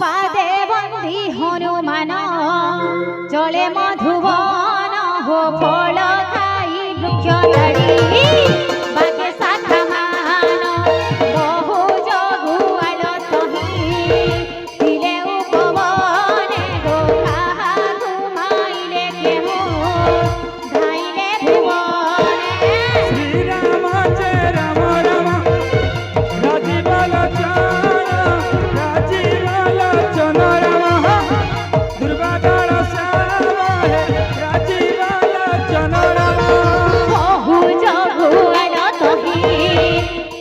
पादे बंदी हनुमान चले मधुवन हो फल खाई वृक्ष तड़ी बाके शाखा मान बहु जगुआल तही दिले उपवने गो काहा घुमाइले केहू धाइले भुवने श्री राम जय राम राम राजीव लोचन राम दुर्वादल श्याम राजीव लोचन राम बहु जगुआल तही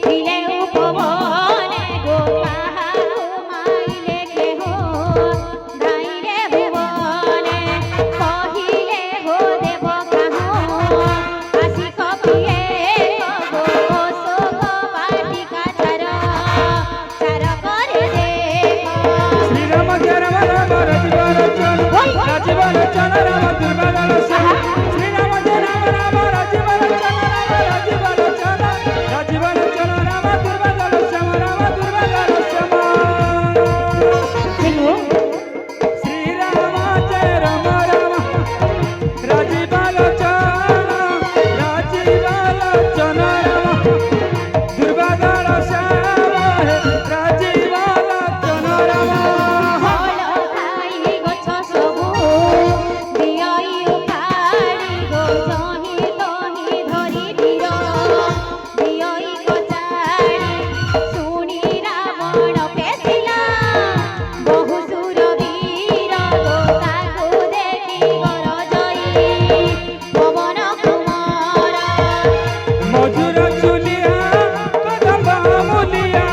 दिले उपवने गो काहा घुमाइले केहू धाइले भुवने कहिले हो देव काहू आसी कपिए कबो शोक बाटिका चार करे देव श्री राम जय राम राम राजीव लोचन राम दुर्वादल श्याम श्री राम जय राम राम राजीव लोचन राम दुर्वादल श्याम राम दुर्वादल श्याम हेलो श्री राम जय राम राम राजीव लोचन राम दुर्वादल श्याम राजीव लोचन राम फल खाई गछ सबु दियई उखाड़ी गो जही तही धरि धीर दियई कचाड़ी सुनी रावण पेसिला बहु सुर वीर गो ताकु देखि गरजई पवन कुमार मधुर चुलिया कदम्बा मुलिया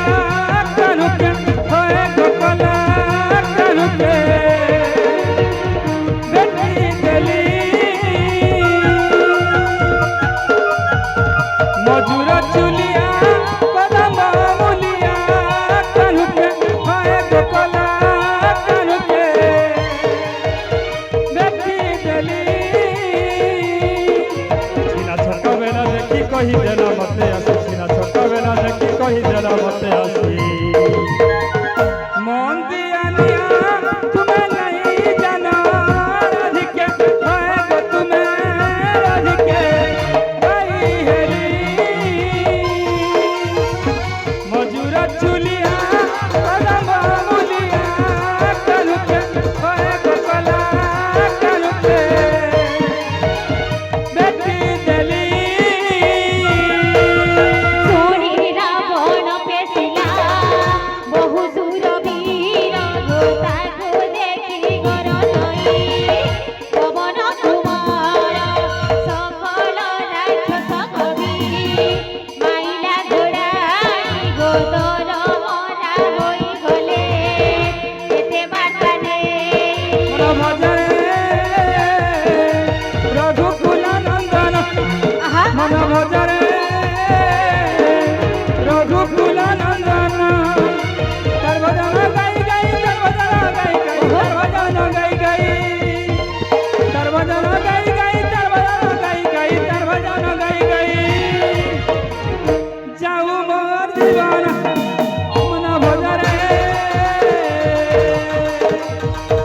कनुके होए गोपाला कनुके बेटी देली मधुर चुलिया कदम्बा मुलिया कनुके होए गोपाला कनुके बेटी देली सीना छक्का बेला देखी कही देला मते आसी सीना छक्का बेला देखी कही देला मते आसी मन दियानिया तुम्हें नहीं जाना राधिके होए गो तुम्हें राधिके गई हेली मजूरा चुलिया कदम्बा मुलिया कनुके होए गो कला कनुके बेटी देली सुनी रावण पेसिला बहु सुर वीर गो ताकु देखि गरजई पवन कुमार सकल राक्षस कवि माइला घोड़ाई गो तोर मरा होई गले एते बाटा नेई मन भजरे रघुकुल नंदन आहा मन भजरे रघुकुल नंदन तर भजन गाई गाई तर भजन गाई गाई तर भजन गाई गाई तर भजन गाई गाई तर भजन गाई गाई जाऊ मोर दीवाना मन भजरे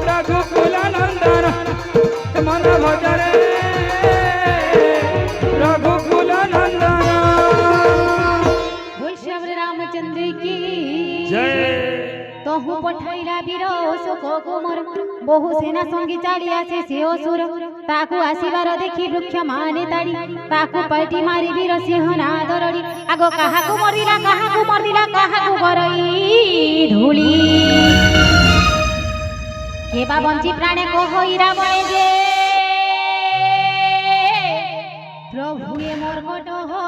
रघुकुल नंदन मन भजरे रघुकुल नंदन बोल श्री रामचंद्र की जय तहु पठाइला वीर अशोक कुमार बहु सेना संगी चाली आसे से असुर ताकू आसीबार देखि वृक्ष माने ताड़ी ताकू पाटी मारी वीर सिंह नादरड़ी आगो काहाकू मरिला काहाकू गरई धूली केबा बंची प्राणे को होई रावणे जे प्रभु ए मर्कट हो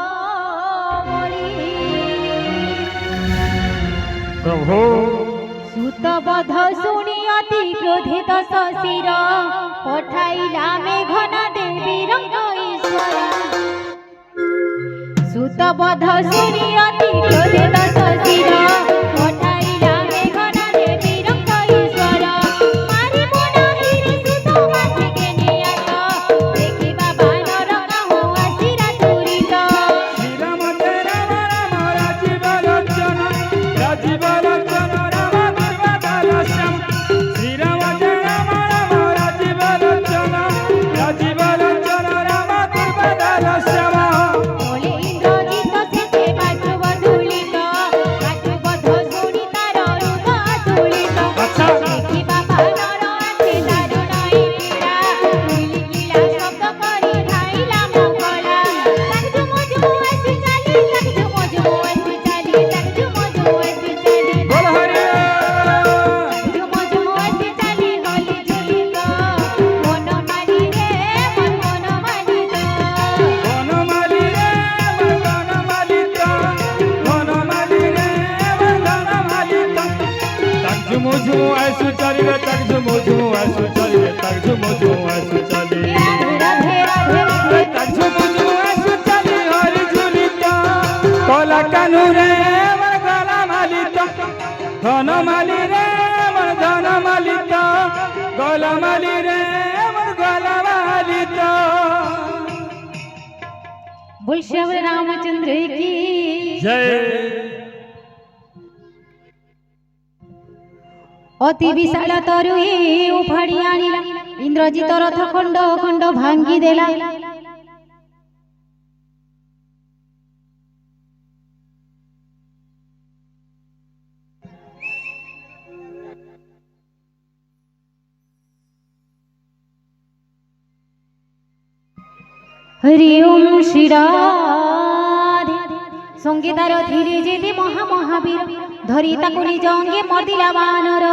प्रभु सुतबध शुणी अति क्रोधित शशिर पठाइला मेघना देवी रंग ईश्वर सुतबध शुणी अति क्रोधित शशिर पठाइला मेघना देवी रंग ईश्वर मारी मोनाही रे सुत माथिके नियात देखिबा बानर काहू आसिरा तुरित श्री राम जय राम राम राजीव लोचन राम दुर्वादल श्याम ঝুমু ঝুমু আইসু চালি রে তাক ঝুমু ঝুমু আইসু চালি রে তাক ঝুমু ঝুমু আইসু চালি রাধে রাধে রাধে তাক ঝুমু ঝুমু আইসু চালি হরি ঝুলিতা কলা কানু রে আমার গলা মালিতা ধন মালি রে আমার ধন মালিতা গলা মালি রে আমার গলা মালিতা बोल श्याम रामचंद्र की जय अति विशाल तरुए उफाड़ी आनिला इंद्रजित रथ खंड खंड भांगी देला हरि ओम श्री राधे संगीतार धीरे जेते महामहावीर धरी ताकु निज अंगे मर्दिला बानर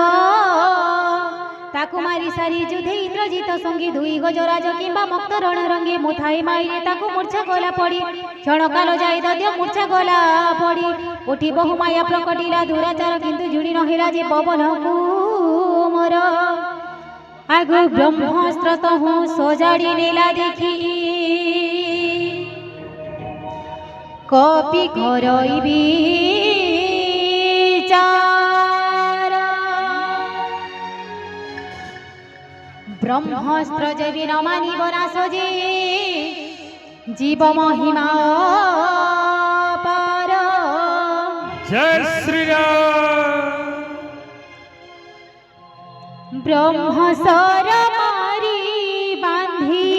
ताकु मारी सारी युद्धे इंद्रजित संगी दुई गजराज किंबा मुक्त रणरंगे मुथाई माइले ताकु मूर्छा गला पड़ी क्षण काल जाय दद्य मूर्छा गला पड़ी उठी बहु माया प्रकटिला दुराचार किंतु जुड़ी नहिला जे पवन कुमर आगु ब्रह्मास्त्र तहु सजाड़ी नेला देखी कपि करई विचार ब्रह्मास्त्र जेबी न मानिब नाश जे जीव महिमा पार जय श्री राम ब्रह्मसर मारी बांधी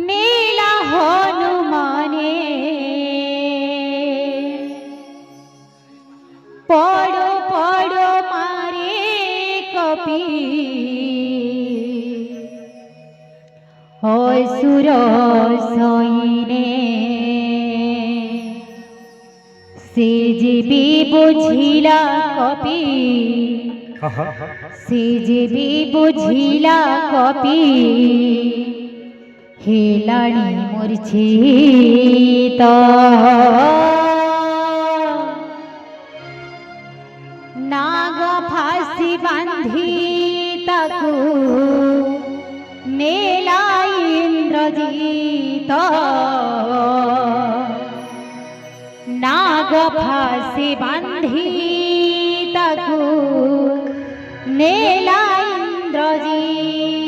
नीला हनुमाने पड़ो पड़ो मारे कपि असुर सईने से जीवी बुझिला कपि से जीवी बुझिला कपि हेलाणी मूर्छित नाग फांसी बांधी ताकू नेला इंद्रजित नाग फांसी बांधी ताकू नेला इंद्रजित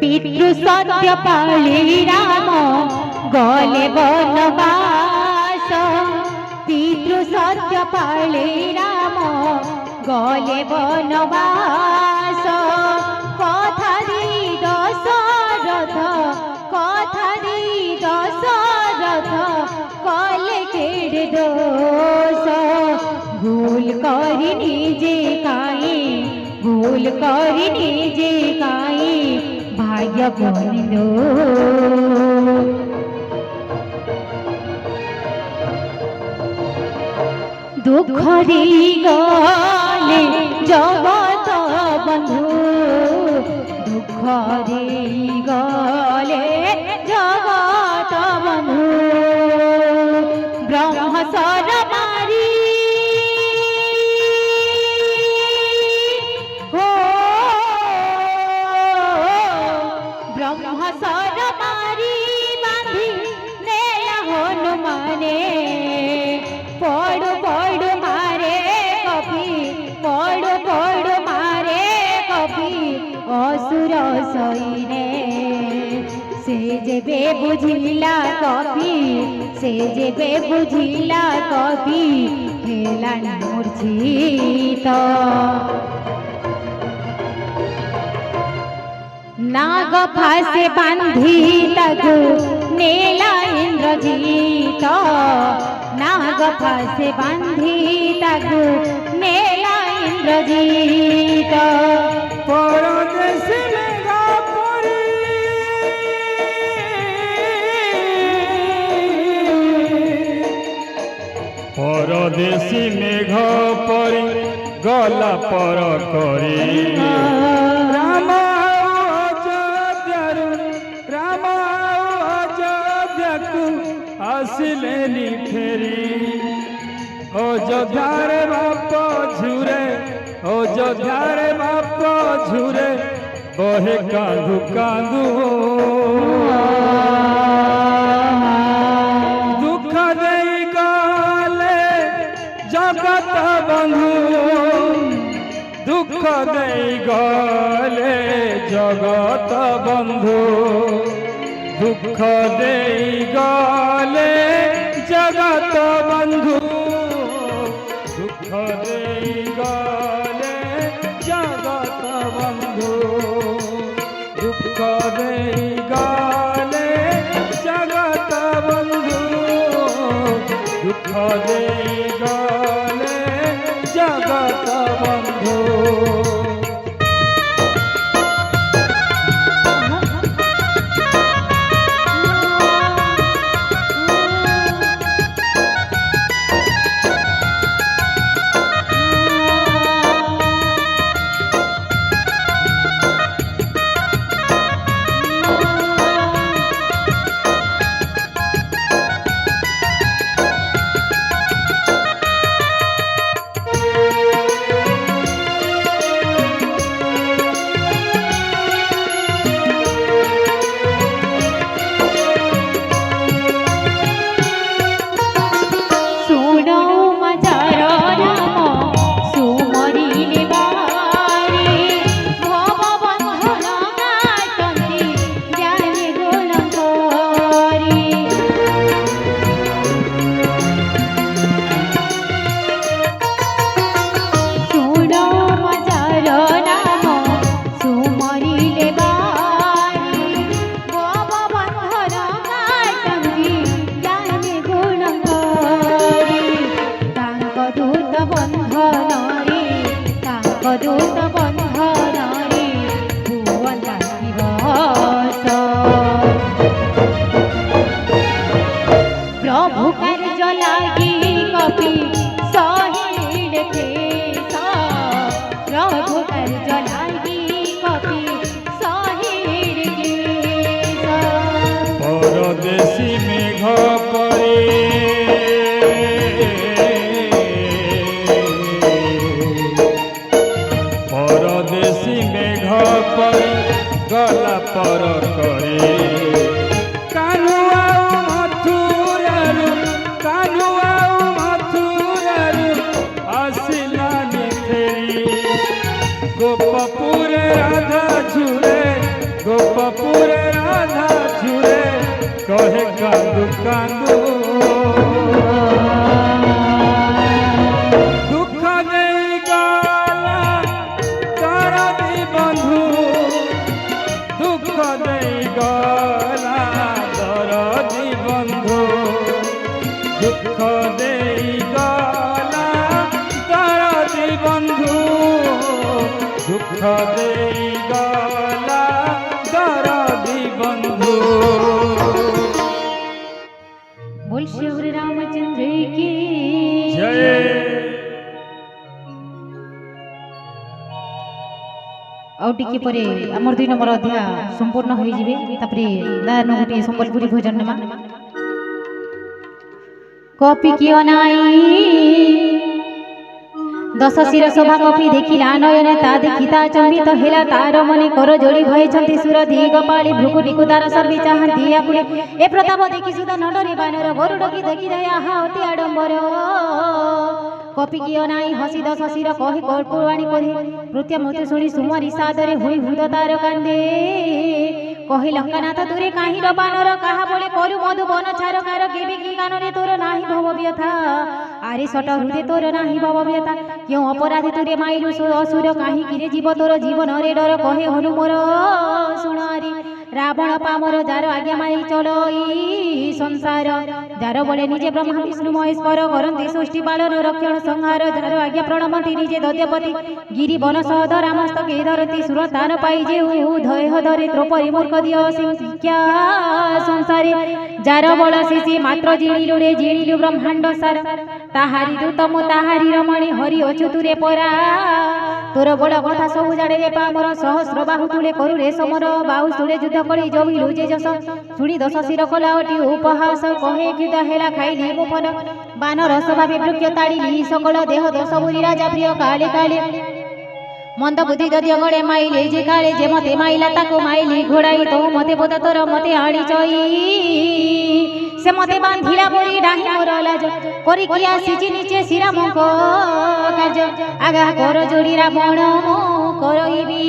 पितृ सत्य पाली राम गले वनवास पितृ सत्य पाली राम गले वनवास कथा दी दशरथ कथा दी दशरथ कले केड़े दोष भूल करी निजे काई भूल करी निजे काई भाग्य बंदो दुख दी गले जगत बंधु दुख दी गले जगत बंधु ब्रह्मसर मारी हो ब्रह्मसर मारी बांधी नेला हनुमाने पड़ो पड़ो मारे कपि पड़ो पड़ो मारे कपि असुर सईने से जेबे बुझिला कपि से जेबे बुझिला कपि हेलाणी मूर्छित नाग फांसे बांधी ताकू नेला इंद्रजित नाग फांसे बांधी ताकू नेला इंद्रजित परदेश मेघा परी परदेशी मेघ परी गला पर करी राम अयोध्यारू राम अयोध्याकू ଆସିଲେନି ଫେରି ଅଯୋଧ୍ୟାରେ ବାପ ଝୁରେ ଅଯୋଧ୍ୟାରେ ବାପ ଝୁରେ ବହେ କାନ୍ଦୁ କାନ୍ଦୁ ଦୁଃଖ ଦେଇ ଗଲେ ଜଗତ ବନ୍ଧୁ ଦୁଃଖ ଦେଇ ଗଲେ ଜଗତ ବନ୍ଧୁ ଦୁଃଖ ଦେଇ ଗଲେ ଜଗତ ବନ୍ଧୁ ଦୁଃଖ ଦେଇ ଗଲେ ଜଗତ ବନ୍ଧୁ ଦୁଃଖ ଦେଇ ଗଲେ ଜଗତ ବନ୍ଧୁ ଦୁଃଖ ଦେଇ ଗଲେ ଜଗତ ବନ୍ଧୁ दूत बंधन भुवन दिवस प्रभु कार्य लागी कपि सहिल केश प्रभु कार्य लागी कपि सहिल केश परदेशी मेघ परे परदेशी मेघ पर गला पर करे कानू आउ मथुरारू कानू आउ मथुरारू आसिलानी फेरी गोपपुर राधा झुरे गोपपुर राधा झुरे कहे कांदू कांदू दुख देई गला दरदी बंधु दुख देई गला दरदी बंधु बोल श्री रामचंद्र की जय। आउ टिके परे हमर 2 नंबर अध्याय संपूर्ण होई जिवे तापरे दान गोटे संबलपुरी भोजन नमा कपि कियो नाई दश शिर शोभा कपि देखिला नयने ता देखिता चंबित हेला तार मने कर जोड़ी भयछंती सुर दिगपाली भ्रुकुटिकु तार सर्वी चाहंती आकुले ए प्रताप देखि सुदा नडरे बानर गरुडकी देखि दया हा अति आडंबर कपि कियो नाई हसी दश शिर कहि कर्पूरवाणी कहि नृत्य मृत्यु शुणी सुमरी सादरे हुई हुद तार कांदे कहि लंकानाथ तुरे काहि रो बानर काहा बोले करू मधु वन छार कार केबे की कानरे तोर नाही भव व्यथा आरे सट हृदय तोर नाही भव व्यथा क्यों अपराधी तुरे माइलु असुर काहि किरे जीव तोर जीवन रे डर कहे हनु मोर सुनारी रावण पामर जार आज्ञा मारी चलई संसार जार बड़े निजे ब्रह्मा विष्णु महेश्वर करंती सृष्टि पालन रक्षण संहार जार आज्ञा प्रणमती निजे दद्यपति गिरी वन सहद रामस्तके धरती सुरतान पाई जे धय धरे द्रौपदी मूर्ख दिय सिंह ଶିକ୍ଷା ସଂସାରେ ଯାର ବଳ ଶିଶି ମାତ୍ର ଜିଣିଲୁ ବ୍ରହ୍ମାଣ୍ଡ ସାର ତାହାରି ଦୂତ ମୁଁ ତାହାରି ରମଣୀ ହରି ଅଚ୍ୟୁତୁରେ ପରା ତୋର ବଳ କଥା ସବୁ ଜାଣିଲେ ପାମର ସହସ୍ର ବାହୁ ତୁଳେ କରୁରେ ସମର ବାହୁ ତୁଳେ ଯୁଦ୍ଧ କରି ଜବିଲୁ ଯେ ଯଶ ଶୁଣି ଦଶ ଶିର କଲା ଅଟି ଉପହାସ କହେ କ୍ଷୁଦ ହେଲା ଖାଇଲି ମୁଁ ଫନ ବାନର ସ୍ୱଭାବେ ବୃକ୍ଷ ତାଡ଼ିଲି ସକଳ ଦେହ ଦୋଷ ବୁଲି ରାଜା ପ୍ରିୟ କାଳେ କାଳେ ମନ୍ଦ ବୁଦ୍ଧି ଯଦି ଅଗଳେ ମାଇଲେ ଯେ କାଳେ ଯେ ମତେ ମାଇଲା ତାକୁ ମାଇଲି ଘୋଡ଼ାଇ ତ ମତେ ବୋଧ ତୋର ମତେ ଆଣିଚଇ ସେ ମତେ ବାନ୍ଧିଲା ପରି ଡାହି ମୋର ଲାଜ କରିକି ଆସିଛି ନିଚେ ଶ୍ରୀରାମଙ୍କ କାର୍ଯ୍ୟ ଆଗା କର ଯୋଡ଼ି ରାବଣ ମୁଁ କରଇବି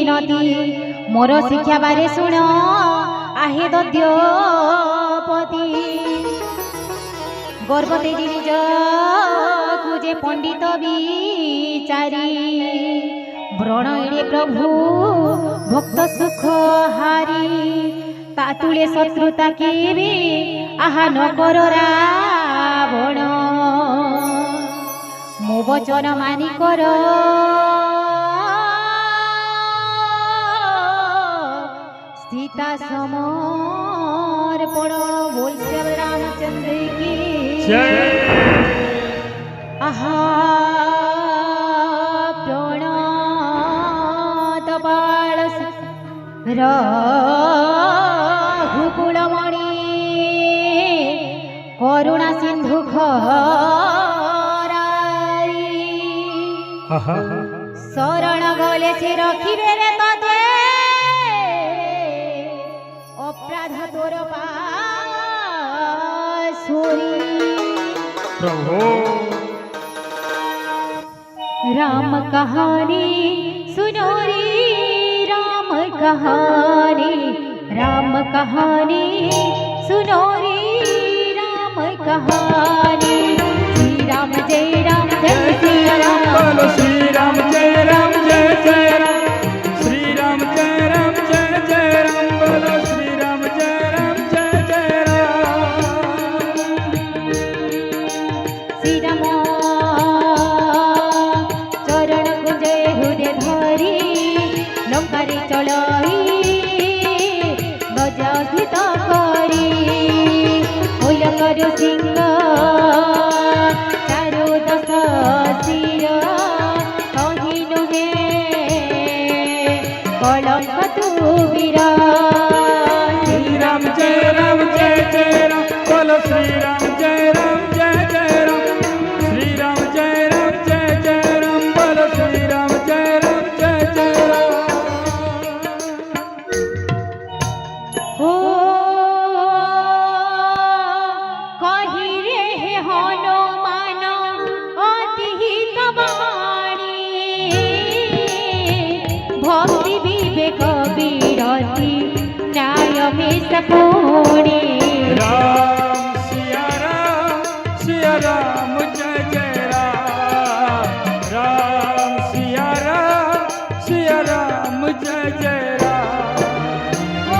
ନଦୀ ମୋର ଶିକ୍ଷା ବାରେ ଶୁଣ ଆହେ ଦଦ୍ୟପତି ଗର୍ବ ତେଜି ନିଜକୁ ଯେ ପଣ୍ଡିତ ବିଚାରି ବ୍ରଣ ଏଡ଼େ ପ୍ରଭୁ ଭକ୍ତ ସୁଖ ହାରି ତା ତୁଳେ ଶତ୍ରୁତା କେବେ ଆହା ନ କର ରାବଣ ମୋ ବଚନ ମାନି କର सीता समर्पण बोल श्री रामचंद्र की आहा प्रणत बाल रघुकुलमणि करुणा सिंधु खरारी शरण गले से रखिबे रे तते अपराध तोर पासुरी प्रभु राम कहानी सुनो रे राम कहानी सुनो रे राम कहानी श्री राम जय श्री राम बोलो श्री राम जय जय राम श्री राम जय जय राम बोलो श्री राम जय जय राम श्री राम चरण कुंजे हृदय धरी लंकारे चलाई गजाधित करी होल कर सिंह चारो दश शिर कहिनु हे कलंक तू वीरा श्री राम जय राम बोलो श्री राम जय जय राम श्री राम जय राम बोलो श्री राम जय जय राम ओ कहि रे हनुमान अति हितवाणी भक्ति विवेक विरति न्याय में सपुणी राम सिया राम जय जय राम राम सिया राम जय जय राम ओ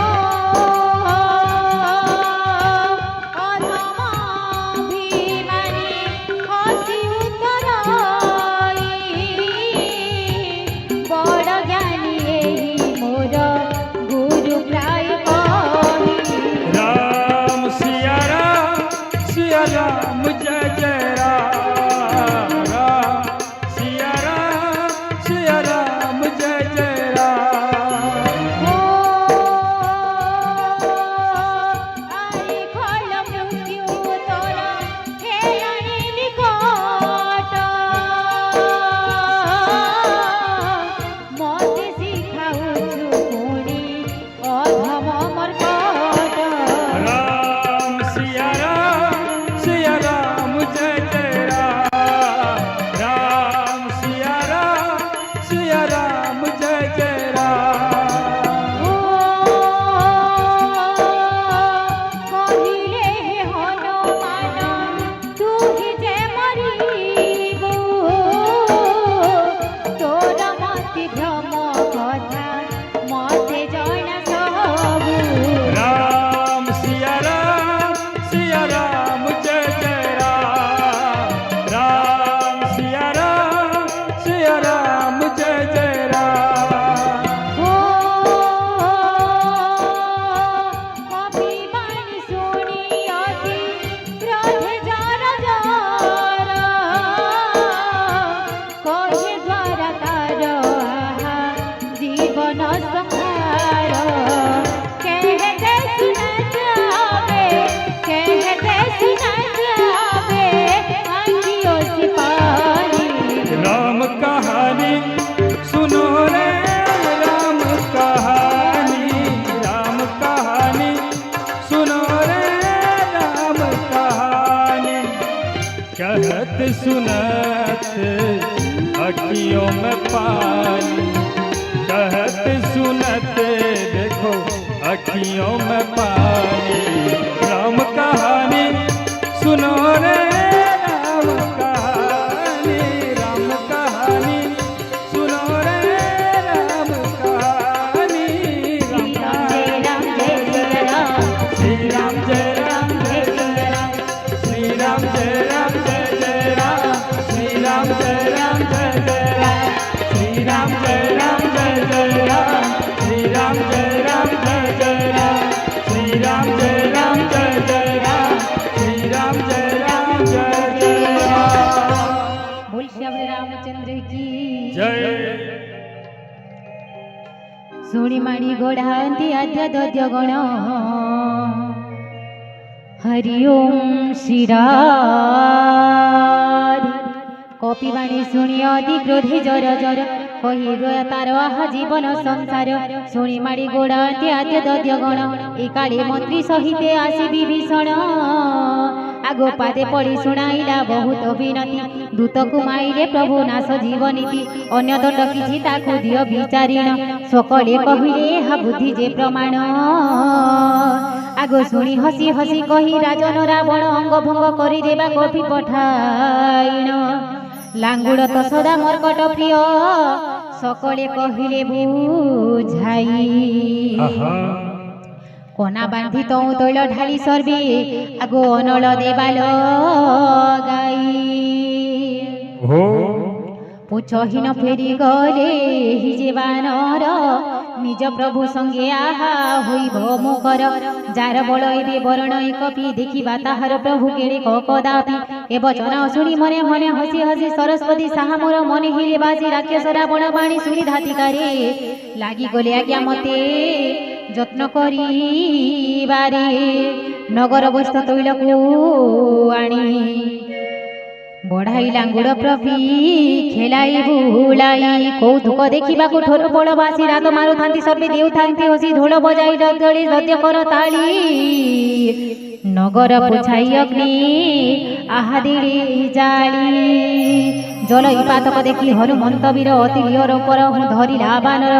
अधमाभिमानी हसी उतराई बड़ ज्ञानी एही मोर गुरु प्राय कही राम सिया कहत सुनत अखियों में पानी, कहत सुनत देखो अखियों में पानी। राम कहानी सुनो रे राम कहानी, राम कहानी सुनो रे राम कहानी। श्री राम जय राम, श्री राम जय राम जय जय राम, श्री राम जय राम जय जय राम, श्री राम जय राम जय जय राम, श्री राम जय राम जय जय राम, श्री राम जय राम जय जय राम, श्री राम जय राम जय जय राम, श्री राम जय राम जय जय राम। बोल श्री रामचंद्र की जय। ଶୁଣି ମାଡ଼ି ଗୋଢ଼ାନ୍ତି ଆଦ୍ୟ ଦଦ୍ୟ ଗଣ ହରି ଓମ୍ ଶ୍ରୀରାଧି। କପିବାଣୀ ଶୁଣି ଅତି କ୍ରୋଧି ଜର ଜର କହି ଗୟା ତାର ଆହା ଜୀବନ ସଂସାର। ଶୁଣି ମାଡ଼ି ଗୋଢ଼ାନ୍ତି ଆଦ୍ୟ ଦଦ୍ୟ ଗଣ ଏ କାଳେ ମନ୍ତ୍ରୀ ସହିତେ ଆସି ବିଭୀଷଣ। ଆଗ ପାଦେ ପଡ଼ି ଶୁଣାଇଲା ବହୁତ ବିନତି, ଦୂତକୁ ମାଇଲେ ପ୍ରଭୁ ନାଶ ଜୀବନୀତି। ଅନ୍ୟ ଦଣ୍ଡ କିଛି ତାକୁ ଦିଅ ବିଚାରିଣ, ସକଳେ କହିଲେ ଏହା ବୁଦ୍ଧି ଯେ ପ୍ରମାଣ। ଆଗ ଶୁଣି ହସି ହସି କହି ରାଜନ ରାବଣ ଅଙ୍ଗ ଭଙ୍ଗ କରିଦେବା କପି ପଠାଇଣ। ଲାଙ୍ଗୁଡ଼ ତ ସଦା ମର୍କଟ ପ୍ରିୟ, ସକଳେ କହିଲେ ବୁଝାଇ। କନା ବାନ୍ଧି ତୈଳ ଢାଳି ସର୍ବେ ଆଗୋ ଅନଳ ଦେବାଲ ଗାଇ। ପୁଛହୀନ ଫେରି ଗଲେ ଯେ ବାନର, ନିଜ ପ୍ରଭୁ ସଙ୍ଗେ ଆହା ହୋଇବ ମୁକର। ଯାର ବଳ ଏବେ ବରଣ କପି ଦେଖିବା ତାହାର ପ୍ରଭୁ କେଡ଼େ କଦାପି। ଏ ବଚନ ଶୁଣି ମନେ ମନେ ହସି ହସି ସରସ୍ୱତୀ ସାହା ମୋର ମନେ ହେଲେ ବାସି। ରାକ୍ଷସ ରାବଣ ବାଣୀ ଶୁଣି ଧାତିକାରେ ଲାଗିଗଲେ ଆଜ୍ଞା ମତେ ଯତ୍ନ କରିବାରେ। ନଗର ବସ୍ତ ତୈଳକୁ ଆଣି ବଢ଼ାଇ ଲାଙ୍ଗୁଡ଼ ପ୍ରଭି ଖେଳାଇ ବୁଲାଇ। କୌତୁକ ଦେଖିବାକୁ ଠୋର ପୋଳ ବାସି ରାତ ମାରୁଥାନ୍ତି ସର୍ବେ ଦେଉଥାନ୍ତି ହସି। ଢୋଳ ବଜାଇ ଦଳି ଦଦ୍ୟ କର ତାଳି, ନଗର ପୋଛାଇ ଅଗ୍ନି ଆହା ଦିଳି ଜାଳି। ଜଲ ଇପାତକ ଦେଖି ହନୁମନ୍ତ ବୀର ଅତି ଲିଅର ପର ଧରିଲା ବାନର।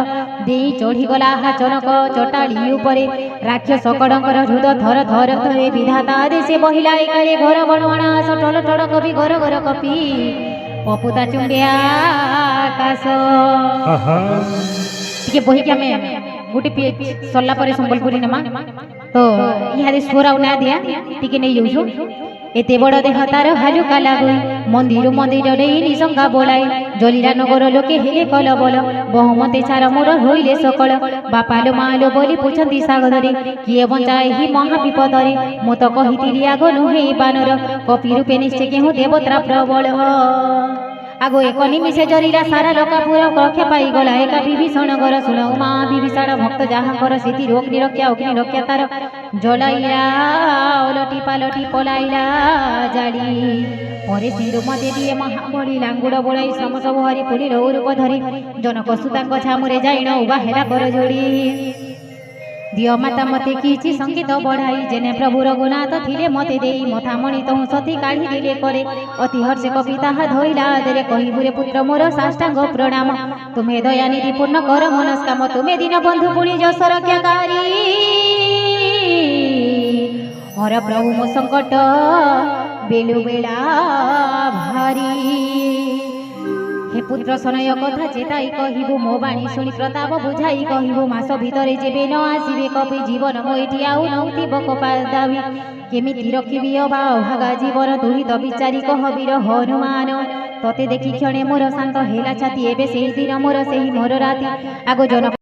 ଦେଇ ଚଢ଼ିଗଲା ଆହା ଚନକ ଚଟାଳି ଉପରେ। ରାକ୍ଷସ କଡ଼ଙ୍କର ହୃଦ ଥର ଥର ଧରେ ବିଧାତା ଦେଶେ ବହିଲା ଏକାଳେ ଘର ବଣୁଆଣ ଆସ। ଟଳ ଟଳ କପି ଘର ଘର କପି ପପୁତା ଚୁମ୍ବେ ଆକାଶ। ଟିକେ ବହିକି ଆମେ ଗୋଟେ ପେଜ ସରିଲା ପରେ ସମ୍ବଲପୁରୀ ନେମା ତ ଇହାଦେ ସ୍ୱର ଆଉ ନା ଦିଆ ଟିକେ ନେଇ ଯାଉଛୁ। ଏତେ ବଡ଼ ଦେହ ତାର ହାଲୁକା ଲାଗୁଇ, ମନ୍ଦିର ମନ୍ଦିର ନେଇ ନିଶଙ୍କା ବୋଳାଇ। ଜଲିଲା ନଗର ଲୋକେ ହେଲେ କଲବଲ, ବହୁମତେ ସାର ମୋର ହୋଇଲେ ସକଳ। ବାପାଲୋ ମାଲୋ ବୋଲି ପୁଛନ୍ତି ସାଗରରେ, କିଏ ବଞ୍ଚା ଏହି ମହାବିପଦରେ। ମୁଁ ତ କହିଥିଲି ଆଗ ନୁହେଁ ବାନର, କପି ରୂପେ ନିଶ୍ଚେ କେହୁଁ ଦେବତ୍ରା ପ୍ରବଳ। ଆଗ ଏକ ନିମିଷେ ଜରିଲା ସାରା ଲୋକାପୁର, ରକ୍ଷା ପାଇଗଲା ଏକା ବିଭୀଷଣଙ୍କର। ଶୁଣ ମା ବିଭୀଷଣ ଭକ୍ତ ଯାହାଙ୍କର, ସେଥିରୁ ଅଗ୍ନି ରକ୍ଷା ତାର ଜଳାଇଲା ଓଲଟି ପାଲଟି ପଲାଇଲା ଜାଳି। ପରେ ସିନ୍ଦୁ ମତେ ଦିଏ ମହାବଳୀ, ଲାଙ୍ଗୁଡ଼ ବୋଳାଇ ଶ୍ରମ ସବୁ ହରି ପୁଣି ରୂପ ଧରି। ଜନକ ସୁତାଙ୍କ ଛାମୁରେ ଯାଇଣ ଉବା ହେଲା କର ଯୋଡ଼ି। ଦିଅ ମାତା ମତେ କିଛି ସଙ୍ଗୀତ ବଢ଼ାଇ, ଯେନେ ପ୍ରଭୁ ରଘୁନାଥ ଥିଲେ ମତେ ଦେଇ। ମଥାମଣି ତହୁଁ ସତୀ କାଢ଼ି ଦେଲେ କରେ, ଅତି ହର୍ଷେ କପି ତାହା ଧଇଲା ଦେରେ। କହିବୁରେ ପୁତ୍ର ମୋର ସାଷ୍ଟାଙ୍ଗ ପ୍ରଣାମ, ତୁମେ ଦୟାନିଧି ପୂର୍ଣ୍ଣ କର ମନସ୍କାମ। ତୁମେ ଦୀନ ବନ୍ଧୁ ପୁଣି ଯଶ ରକ୍ଷାକାରୀ, ହର ପ୍ରଭୁ ମୋ ସଙ୍କଟ ବେଳୁ ବେଳା ଭାରି। हे पुत्र सनय कथा चेताई कहिबु, मो बाणी शुणी प्रताप बुझाई कहिबु। मास भितरे जेबे न आसिबे कपि, जीवन मोइटी आउ नौथिब कपादाबी। केमिति रखिबि अबा अभागा जीवन, तुही तो विचारी कह वीर हनुमान। तते देखि क्षणे मोर शांत हेला छाती, एबे सेहि दिन मोर सेहि मोर राति। आगो जन